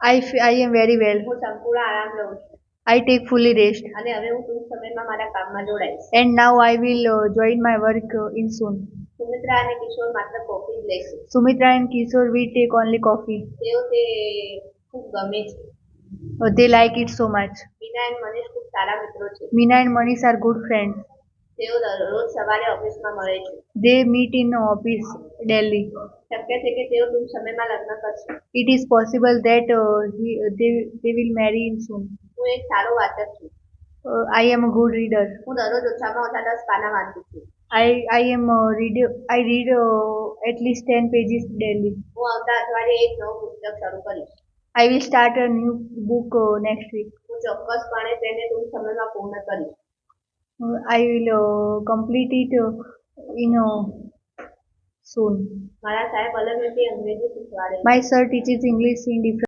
I am very well. હું સંપૂર્ણ આરામ લઉં છું I take fully rest. અને હવે હું ટૂંક સમયમાં મારા કામમાં જોડાઈશ. And now I will join my work in soon. Sumitra અને કિશોર માત્ર કોફી જ લેશે. Sumitra and Kishore will take only coffee. તેઓ તે ખૂબ ગમે છે. They like it so much. Meena અને મનીષ ખૂબ સારા મિત્રો છે. Meena and Manish are good friends. તેઓ રોજ સવારે ઓફિસમાં મળે છે. They meet in office daily. શક્ય છે કે તેઓ ટૂંક સમયમાં લગ્ન કરશે. It is possible that they will marry in soon. હું એક સારો વાચક છું. I am a good reader. હું દરરોજ ઓછામાં ઓછા 10 પાના વાંચું છું. I read at least 10 pages daily. હું આવતા અઠવાડિયે એક નવું પુસ્તક શરૂ કરીશ. I will start a new book next week. હું ચોક્કસપણે તેને ટૂંક સમયમાં પૂર્ણ કરીશ. I will complete it in soon. મારા સાહેબ અલગ રીતે અંગ્રેજી શીખવાડે છે. My sir teaches English in different